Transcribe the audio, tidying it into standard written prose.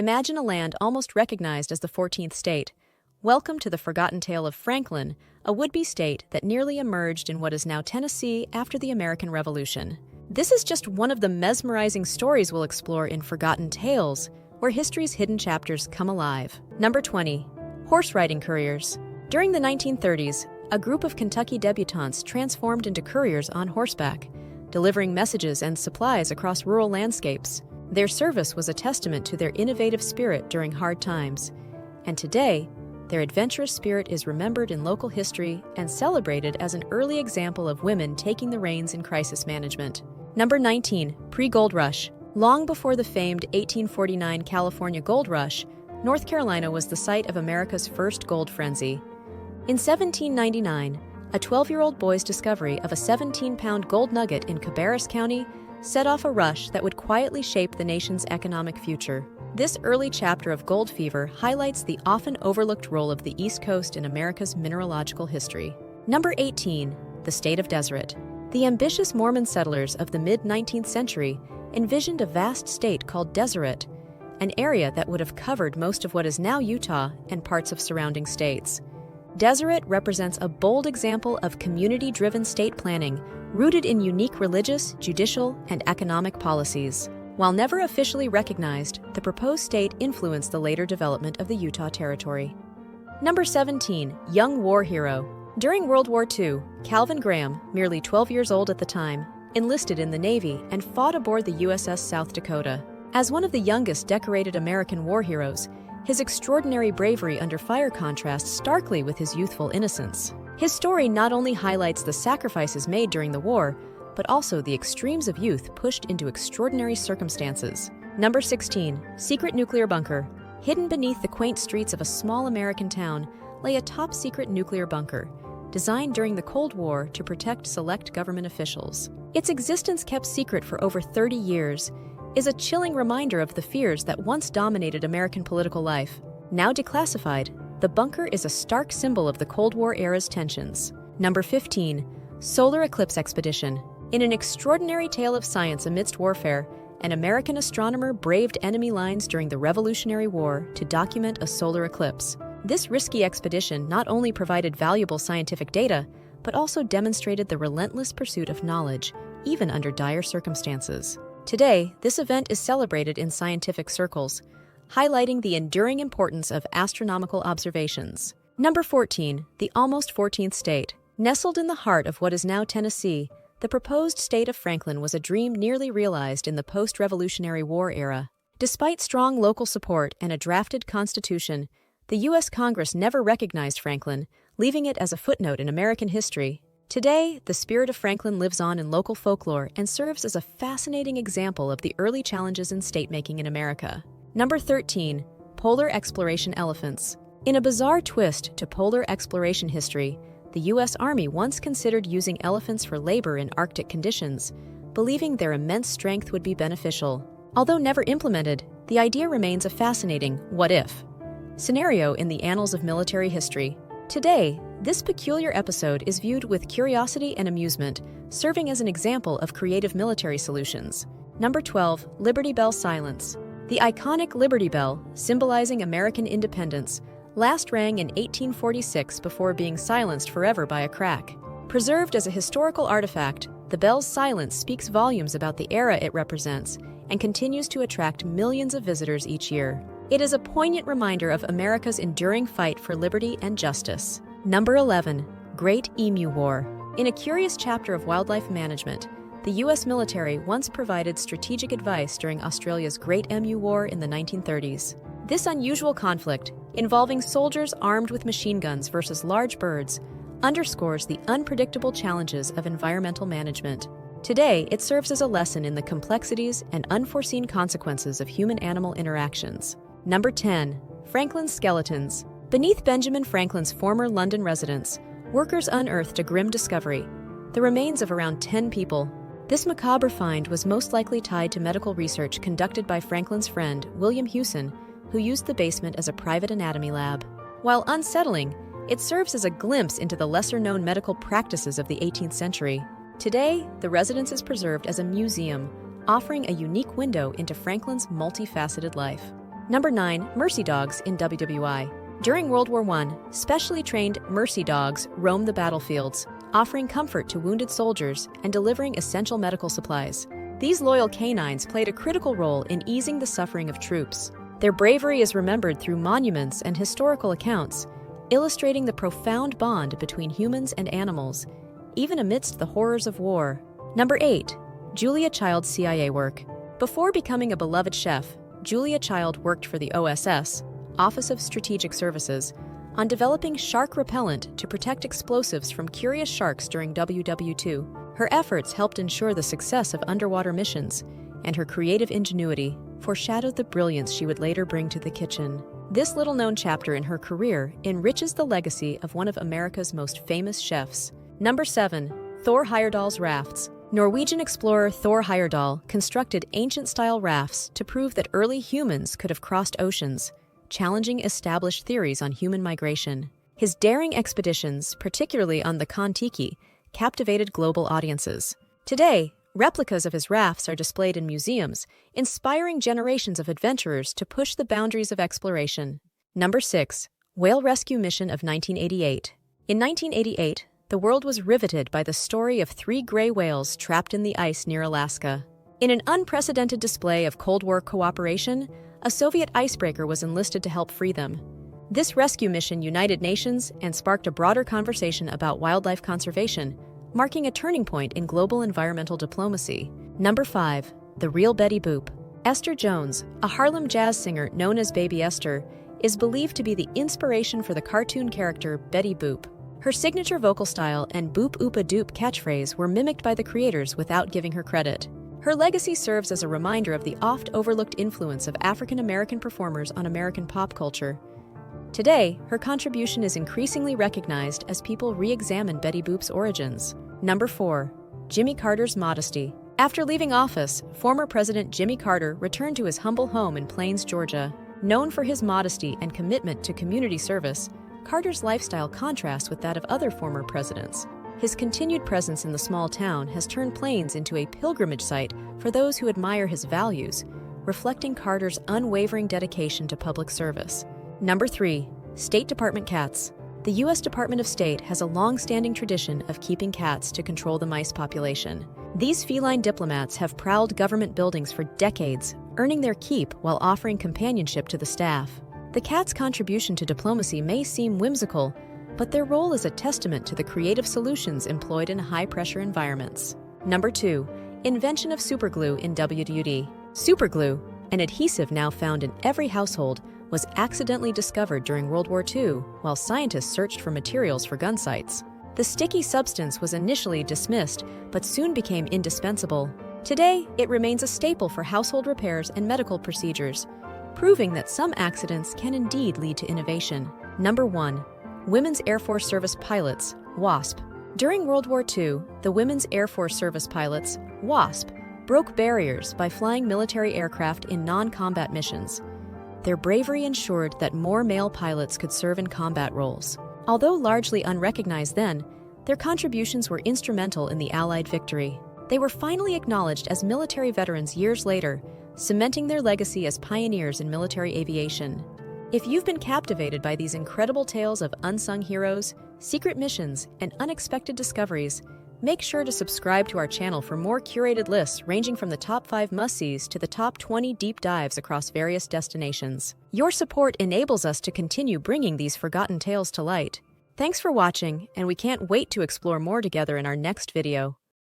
Imagine a land almost recognized as the 14th state. Welcome to the forgotten tale of Franklin, a would-be state that nearly emerged in what is now Tennessee after the American Revolution. This is just one of the mesmerizing stories we'll explore in Forgotten Tales, where history's hidden chapters come alive. Number 20. Horse riding couriers. During the 1930s, a group of Kentucky debutantes transformed into couriers on horseback, delivering messages and supplies across rural landscapes. Their service was a testament to their innovative spirit during hard times, and today, their adventurous spirit is remembered in local history and celebrated as an early example of women taking the reins in crisis management. Number 19. Pre-Gold Rush. Long before the famed 1849 California Gold Rush, North Carolina was the site of America's first gold frenzy. In 1799, a 12-year-old boy's discovery of a 17-pound gold nugget in Cabarrus County set off a rush that would quietly shape the nation's economic future. This early chapter of gold fever highlights the often overlooked role of the East Coast in America's mineralogical history. Number 18. The State of Deseret. The ambitious Mormon settlers of the mid-19th century envisioned a vast state called Deseret, an area that would have covered most of what is now Utah and parts of surrounding states. Deseret represents a bold example of community-driven state planning rooted in unique religious, judicial, and economic policies. While never officially recognized, the proposed state influenced the later development of the Utah Territory. Number 17. Young War Hero. During World War II, Calvin Graham, merely 12 years old at the time, enlisted in the Navy and fought aboard the USS South Dakota. As one of the youngest decorated American war heroes, his extraordinary bravery under fire contrasts starkly with his youthful innocence. His story not only highlights the sacrifices made during the war, but also the extremes of youth pushed into extraordinary circumstances. Number 16. Secret Nuclear Bunker. Hidden beneath the quaint streets of a small American town lay a top-secret nuclear bunker, designed during the Cold War to protect select government officials. Its existence, kept secret for over 30 years, is a chilling reminder of the fears that once dominated American political life. Now declassified, the bunker is a stark symbol of the Cold War era's tensions. Number 15. Solar Eclipse Expedition. In an extraordinary tale of science amidst warfare, an American astronomer braved enemy lines during the Revolutionary War to document a solar eclipse. This risky expedition not only provided valuable scientific data, but also demonstrated the relentless pursuit of knowledge, even under dire circumstances. Today, this event is celebrated in scientific circles, highlighting the enduring importance of astronomical observations. Number 14. The almost 14th state. Nestled in the heart of what is now Tennessee, the proposed state of Franklin was a dream nearly realized in the post-Revolutionary War era. Despite strong local support and a drafted constitution, the U.S. Congress never recognized Franklin, leaving it as a footnote in American history. Today, the spirit of Franklin lives on in local folklore and serves as a fascinating example of the early challenges in state-making in America. Number 13. Polar Exploration Elephants. In a bizarre twist to polar exploration history, the U.S. Army once considered using elephants for labor in Arctic conditions, believing their immense strength would be beneficial. Although never implemented, the idea remains a fascinating what-if scenario in the annals of military history. Today, this peculiar episode is viewed with curiosity and amusement, serving as an example of creative military solutions. Number 12. Liberty Bell Silence. The iconic Liberty Bell, symbolizing American independence, last rang in 1846 before being silenced forever by a crack. Preserved as a historical artifact, the bell's silence speaks volumes about the era it represents and continues to attract millions of visitors each year. It is a poignant reminder of America's enduring fight for liberty and justice. Number 11. Great Emu War. In a curious chapter of wildlife management, the U.S. military once provided strategic advice during Australia's Great Emu War in the 1930s. This unusual conflict, involving soldiers armed with machine guns versus large birds, underscores the unpredictable challenges of environmental management. Today, it serves as a lesson in the complexities and unforeseen consequences of human-animal interactions. Number 10. Franklin's Skeletons. Beneath Benjamin Franklin's former London residence, workers unearthed a grim discovery: the remains of around 10 people. This macabre find was most likely tied to medical research conducted by Franklin's friend, William Hewson, who used the basement as a private anatomy lab. While unsettling, it serves as a glimpse into the lesser-known medical practices of the 18th century. Today, the residence is preserved as a museum, offering a unique window into Franklin's multifaceted life. Number 9. Mercy Dogs in WWII. During World War I, specially trained Mercy Dogs roamed the battlefields, offering comfort to wounded soldiers and delivering essential medical supplies. These loyal canines played a critical role in easing the suffering of troops. Their bravery is remembered through monuments and historical accounts, illustrating the profound bond between humans and animals, even amidst the horrors of war. Number 8. Julia Child's CIA work. Before becoming a beloved chef, Julia Child worked for the OSS, Office of Strategic Services, on developing shark repellent to protect explosives from curious sharks during WWII. Her efforts helped ensure the success of underwater missions, and her creative ingenuity foreshadowed the brilliance she would later bring to the kitchen. This little-known chapter in her career enriches the legacy of one of America's most famous chefs. Number 7. Thor Heyerdahl's Rafts. Norwegian explorer Thor Heyerdahl constructed ancient-style rafts to prove that early humans could have crossed oceans, challenging established theories on human migration. His daring expeditions, particularly on the Kon-Tiki, captivated global audiences. Today, replicas of his rafts are displayed in museums, inspiring generations of adventurers to push the boundaries of exploration. Number 6. Whale Rescue Mission of 1988. In 1988, the world was riveted by the story of 3 gray whales trapped in the ice near Alaska. In an unprecedented display of Cold War cooperation, a Soviet icebreaker was enlisted to help free them. This rescue mission united nations and sparked a broader conversation about wildlife conservation, marking a turning point in global environmental diplomacy. Number 5. The Real Betty Boop. Esther Jones, a Harlem jazz singer known as Baby Esther, is believed to be the inspiration for the cartoon character Betty Boop. Her signature vocal style and boop oopa doop catchphrase were mimicked by the creators without giving her credit. Her legacy serves as a reminder of the oft-overlooked influence of African American performers on American pop culture. Today, her contribution is increasingly recognized as people re-examine Betty Boop's origins. Number 4. Jimmy Carter's Modesty. After leaving office, former President Jimmy Carter returned to his humble home in Plains, Georgia. Known for his modesty and commitment to community service, Carter's lifestyle contrasts with that of other former presidents. His continued presence in the small town has turned Plains into a pilgrimage site for those who admire his values, reflecting Carter's unwavering dedication to public service. Number 3. State Department Cats. The U.S. Department of State has a long-standing tradition of keeping cats to control the mice population. These feline diplomats have prowled government buildings for decades, earning their keep while offering companionship to the staff. The cat's contribution to diplomacy may seem whimsical, but their role is a testament to the creative solutions employed in high-pressure environments. Number 2. Invention of Superglue in WWII. Superglue, an adhesive now found in every household, was accidentally discovered during World War II while scientists searched for materials for gun sites. The sticky substance was initially dismissed, but soon became indispensable. Today, it remains a staple for household repairs and medical procedures, proving that some accidents can indeed lead to innovation. Number 1. Women's Air Force Service Pilots, WASP. During World War II, the Women's Air Force Service Pilots, WASP, broke barriers by flying military aircraft in non-combat missions. Their bravery ensured that more male pilots could serve in combat roles. Although largely unrecognized then, their contributions were instrumental in the Allied victory. They were finally acknowledged as military veterans years later, cementing their legacy as pioneers in military aviation. If you've been captivated by these incredible tales of unsung heroes, secret missions, and unexpected discoveries, make sure to subscribe to our channel for more curated lists ranging from the top 5 must-sees to the top 20 deep dives across various destinations. Your support enables us to continue bringing these forgotten tales to light. Thanks for watching, and we can't wait to explore more together in our next video.